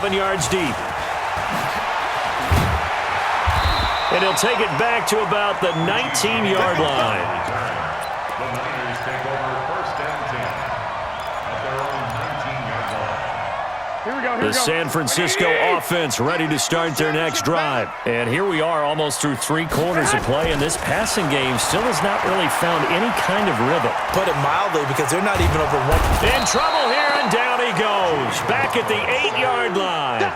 7 yards deep. And he'll take it back to about the 19-yard line. The Niners take over 1st and 10 at their own 19-yard line. Here we go. The San Francisco offense ready to start their next drive. And here we are almost through 3 quarters of play, and this passing game still has not really found any kind of rhythm. Put it mildly, because they're not even over one. In trouble here, and down he goes. Back at the 8-yard line.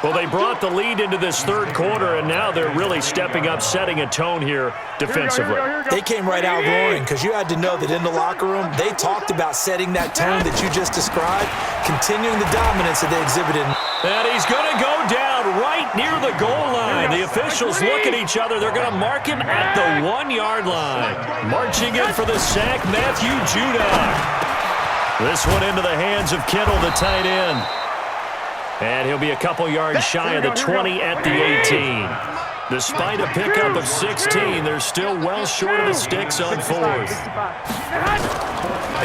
Well, they brought the lead into this 3rd quarter, and now they're really stepping up, setting a tone here defensively. They came right out roaring, because you had to know that in the locker room, they talked about setting that tone that you just described, continuing the dominance that they exhibited. And he's going to go down right near the goal line. The officials look at each other. They're going to mark him at the 1-yard line. Marching in for the sack, Matthew Judah. This one into the hands of Kittle, the tight end. And he'll be a couple yards shy of the 20 at the 18. Despite a pickup of 16, they're still well short of the sticks on 4th.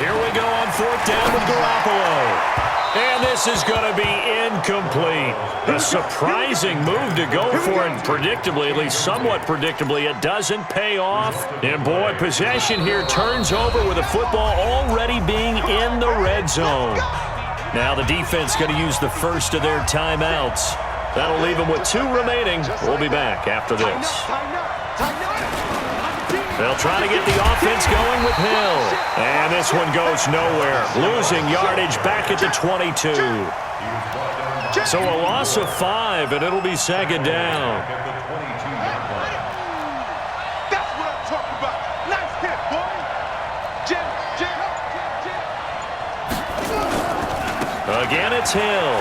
Here we go on 4th down with Garoppolo. And this is going to be incomplete. A surprising move to go for it. Predictably, at least somewhat predictably, it doesn't pay off. And boy, possession here turns over with the football already being in the red zone. Now the defense going to use the first of their timeouts. That'll leave them with 2 remaining. We'll be back after this. They'll try to get the offense going with Hill. And this one goes nowhere. Losing yardage back at the 22. So a loss of 5, and it'll be 2nd down. That's what I'm talking about. Nice hit, boy. Again, it's Hill.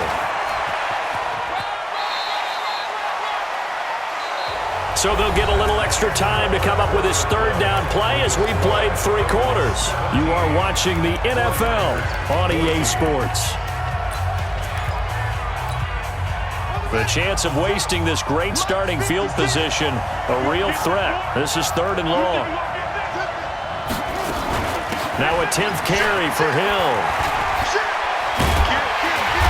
So they'll get a little extra time to come up with his 3rd down play as we played 3 quarters. You are watching the NFL on EA Sports. The chance of wasting this great starting field position, a real threat. This is 3rd and long. Now a 10th carry for Hill.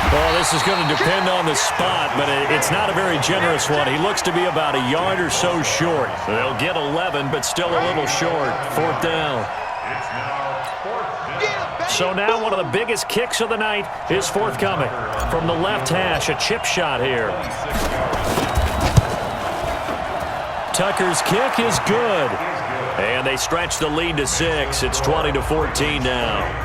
Well, this is going to depend on the spot, but it's not a very generous one. He looks to be about a yard or so short. They'll get 11, but still a little short. 4th down. So now one of the biggest kicks of the night is forthcoming. From the left hash, a chip shot here. Tucker's kick is good. And they stretch the lead to 6. It's 20-14 now.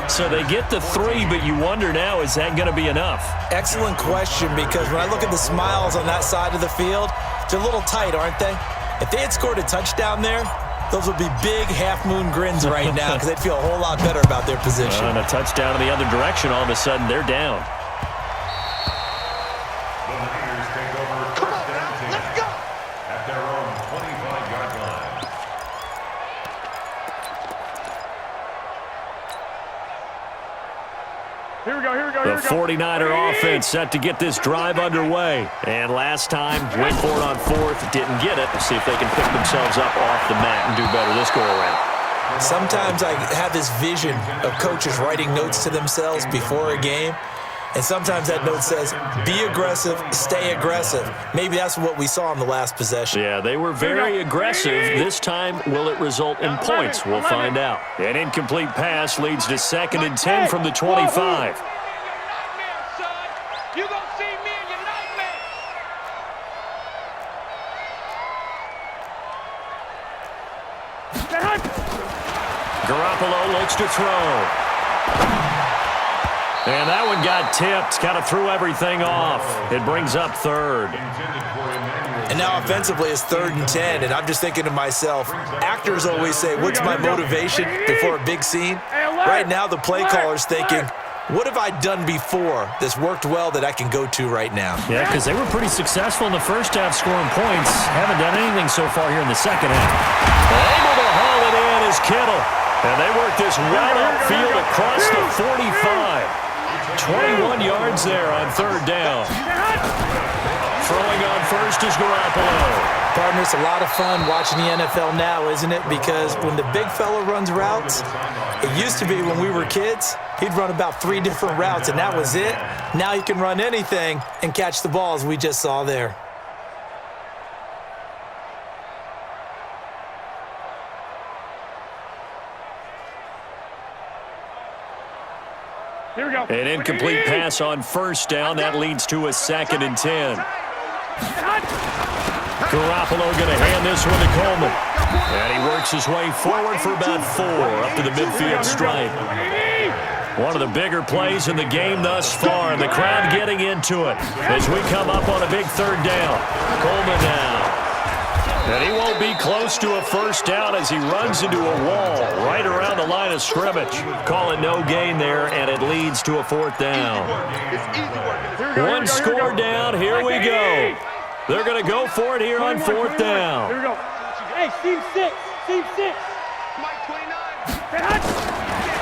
So they get the 3, but you wonder now, is that going to be enough? Excellent question, because when I look at the smiles on that side of the field, they're a little tight, aren't they? If they had scored a touchdown there, those would be big half-moon grins right now, because they'd feel a whole lot better about their position. And a touchdown in the other direction, all of a sudden they're down. The Niners take over 1st and 10 at their own 25-yard line. Here we go. The 49er offense set to get this drive underway. And last time, went for it on 4th, didn't get it. We'll see if they can pick themselves up off the mat and do better this go-around. Sometimes I have this vision of coaches writing notes to themselves before a game. And sometimes that note says, be aggressive, stay aggressive. Maybe that's what we saw in the last possession. Yeah, they were very aggressive. This time, will it result in points? We'll find out. An incomplete pass leads to 2nd and 10 from the 25. Garoppolo looks to throw. And that one got tipped, kind of threw everything off. It brings up 3rd. And now offensively it's 3rd and 10, and I'm just thinking to myself, actors always say, what's my motivation before a big scene? Right now the play caller's thinking, what have I done before that's worked well that I can go to right now? Yeah, because they were pretty successful in the first half scoring points. Haven't done anything so far here in the second half. Able to haul it in is Kittle. And they work this well upfield across the 45. 21 yards there on 3rd down. Throwing on first is Garoppolo. Partner, just a lot of fun watching the NFL now, isn't it? Because when the big fella runs routes, it used to be when we were kids, he'd run about 3 different routes, and that was it. Now he can run anything and catch the balls we just saw there. Here we go. An incomplete pass on first down. That leads to a 2nd and 10. Garoppolo going to hand this one to Coleman. And he works his way forward for about 4 up to the midfield stripe. One of the bigger plays in the game thus far, and the crowd getting into it as we come up on a big 3rd down. Coleman now. And he won't be close to a first down as he runs into a wall right around the line of scrimmage. Call it no gain there, and it leads to a 4th down. One score down. Here we go. They're going to go for it here on 4th down. Here we go. Hey, Team 6. Team 6. Mike 29.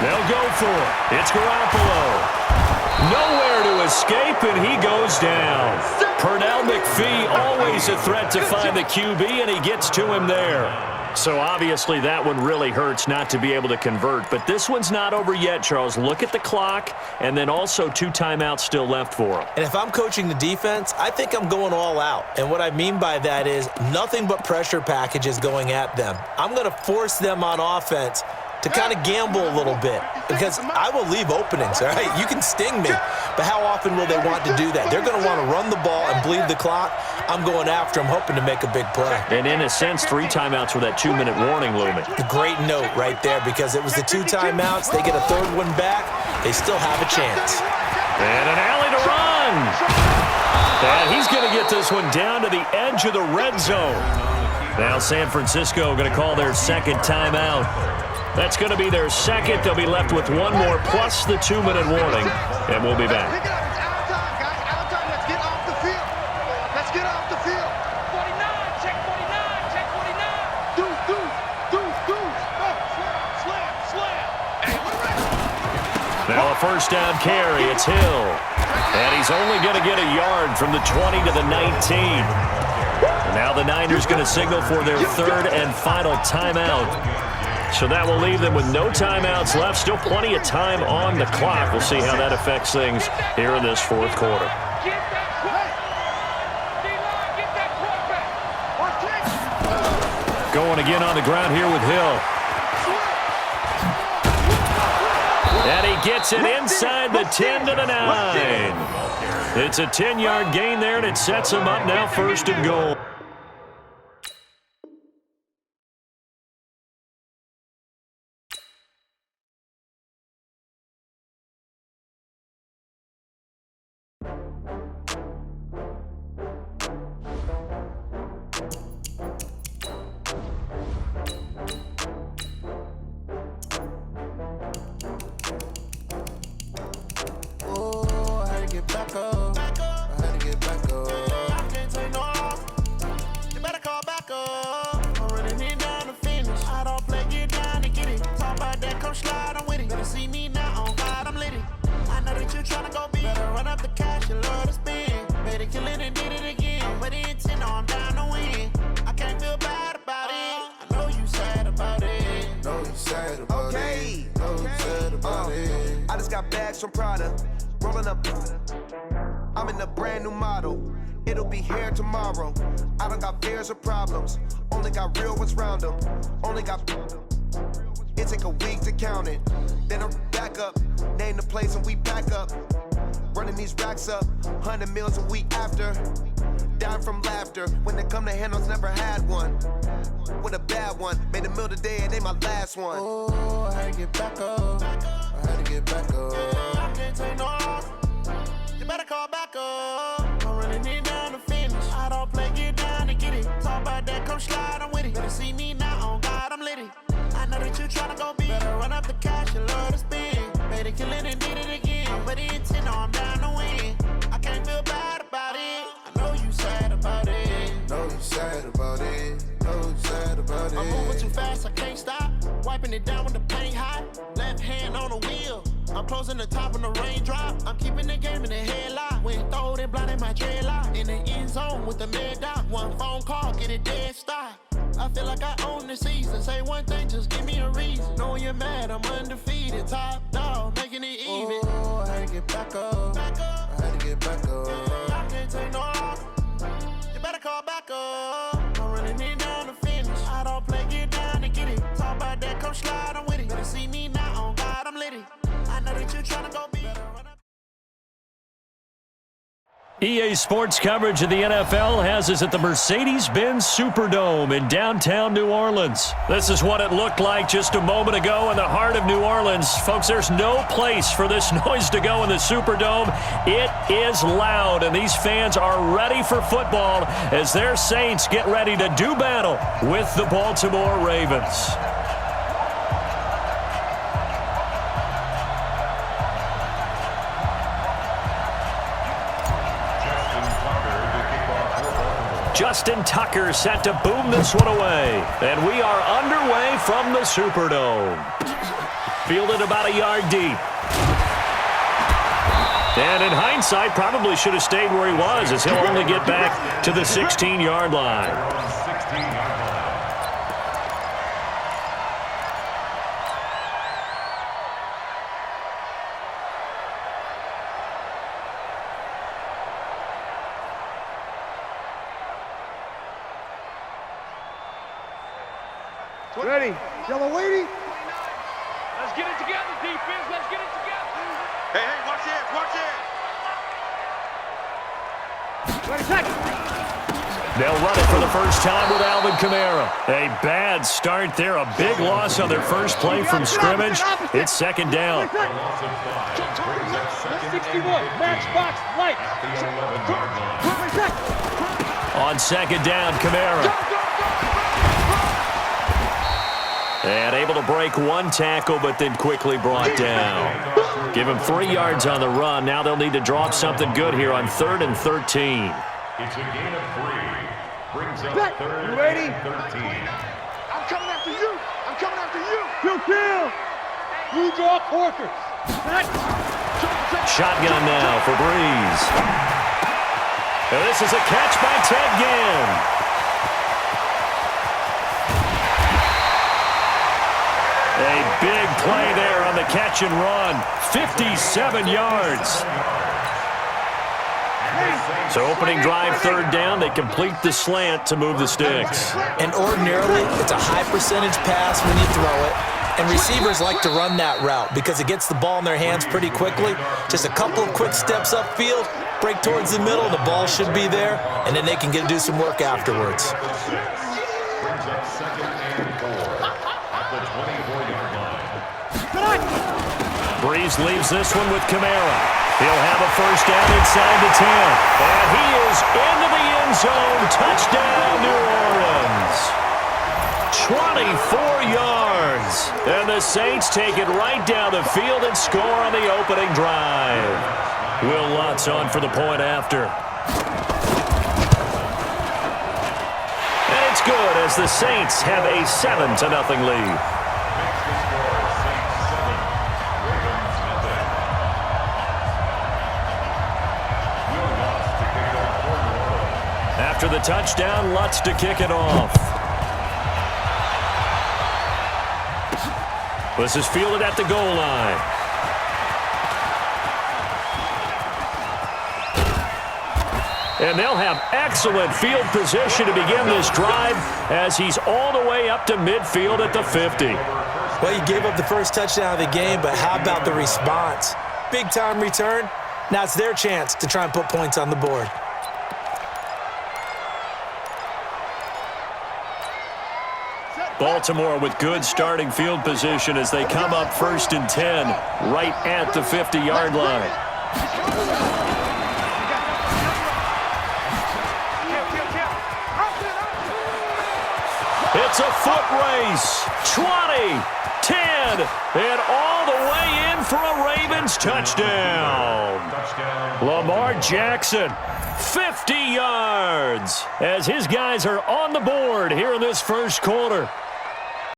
They'll go for it. It's Garoppolo. Nowhere to escape, and he goes down. Pernell McPhee, always a threat to find the QB, and he gets to him there. So obviously that one really hurts not to be able to convert. But this one's not over yet, Charles. Look at the clock, and then also 2 timeouts still left for him. And if I'm coaching the defense, I think I'm going all out. And what I mean by that is nothing but pressure packages going at them. I'm going to force them on offense to kind of gamble a little bit because I will leave openings, all right? You can sting me, but how often will they want to do that? They're going to want to run the ball and bleed the clock. I'm going after them, hoping to make a big play. And in a sense, 3 timeouts with that 2-minute warning looming. A great note right there because it was the 2 timeouts. They get a 3rd one back. They still have a chance. And an alley to run. And he's going to get this one down to the edge of the red zone. Now San Francisco going to call their 2nd timeout. That's going to be their 2nd. They'll be left with 1 more plus the 2-minute warning, and we'll be back. Pick it up. It's out of time, guys. Out of time. Let's get off the field. Let's get off the field. 49. Check 49. Check 49. Deuce. Slam. Hey, we're ready. Now a first down carry. It's Hill. And he's only going to get a yard from the 20 to the 19. And now the Niners going to signal for their 3rd and final timeout. So that will leave them with no timeouts left. Still plenty of time on the clock. We'll see how that affects things here in this 4th quarter. Get that quarterback. D-line, get that quarterback. Going again on the ground here with Hill. And he gets it inside the 10 to the 9. It's a 10-yard gain there, and it sets him up now 1st and goal. I just got bags from Prada, rolling up. I'm in a brand new model. It'll be here tomorrow. I don't got fears or problems. Only got real ones round them. Only got. It take a week to count it. Then I'm back up. Name the place and we back up. Running these racks up. 100 meals a week after. Dying from laughter. When they come to handles, never had one. With a bad one. Made a meal today and they my last one. Oh, I had to get back up. I had to get back up. I can't take no loss. You better call back up. I'm running it down to finish. I don't play, get down to get it. Talk about that, come slide, I'm with it. Better see me now, on God, I'm litty. I know that you tryna go big. Better run up the cash, you love to spend. Made a killing and did it again. With the intent, no, I'm down to win. I can't feel bad about it. I know you sad about it. Know you sad about it. Know you sad about it. I'm moving too fast, I can't stop. Wiping it down when the paint hot. Left hand on the wheel. I'm closing the top when the raindrop. I'm keeping the game in the headlock. When throwed and blinded my dreadlock. In the end zone with the mad dot. One phone call, get it dead stop. I feel like I own the season. Say one thing, just give me a reason. Knowing you're mad, I'm undefeated. Top dog, making it even. Oh, I had to get back up. I had to get back up. I can't take no loss. You better call back up. I'm running it down to finish. I don't play, get down to get it. Talk about that, come slide, I'm with it. Better see me now, on God, I'm litty. I know that you're trying to go be. EA Sports coverage of the NFL has us at the Mercedes-Benz Superdome in downtown New Orleans. This is what it looked like just a moment ago in the heart of New Orleans. Folks, there's no place for this noise to go in the Superdome. It is loud, and these fans are ready for football as their Saints get ready to do battle with the Baltimore Ravens. Justin Tucker set to boom this one away. And we are underway from the Superdome. Fielded about a yard deep. And in hindsight, probably should have stayed where he was, as he'll only get back to the 16-yard line. Ready. Yellow lady. Let's get it together, defense. Let's get it together. Hey, watch it, watch it. Ready, set. They'll run it for the first time with Alvin Kamara. A bad start there. A big loss on their first play from scrimmage. It's second down. 61. Max box, right. On second down, Kamara. And able to break one tackle, but then quickly brought down. Give him 3 yards on the run. Now they'll need to draw up something good here on 3rd and 13. It's a gain of 3. Brings up 3rd and 13. I'm coming after you. I'm coming after you. Kill. You draw quarters. Shotgun now for Breeze. And this is a catch by Ted Ginn. A big play there on the catch and run. 57 yards. So opening drive, 3rd down. They complete the slant to move the sticks. And ordinarily, it's a high percentage pass when you throw it. And receivers like to run that route because it gets the ball in their hands pretty quickly. Just a couple of quick steps upfield, break towards the middle, the ball should be there, and then they can do some work afterwards. Brings up 2nd and 4 at the 24-yard line. Breeze leaves this one with Kamara. He'll have a first down inside the 10. And he is into the end zone. Touchdown, New Orleans. 24 yards. And the Saints take it right down the field and score on the opening drive. Will Lutz on for the point after. And it's good as the Saints have a 7-0 lead. After the touchdown, Lutz to kick it off. This is fielded at the goal line. And they'll have excellent field position to begin this drive as he's all the way up to midfield at the 50. Well, you gave up the first touchdown of the game, but how about the response? Big-time return. Now it's their chance to try and put points on the board. Baltimore with good starting field position as they come up 1st and 10 right at the 50-yard line. It's a foot race. 20, 10, and all the way in for a Ravens touchdown. Lamar Jackson, 50 yards as his guys are on the board here in this first quarter.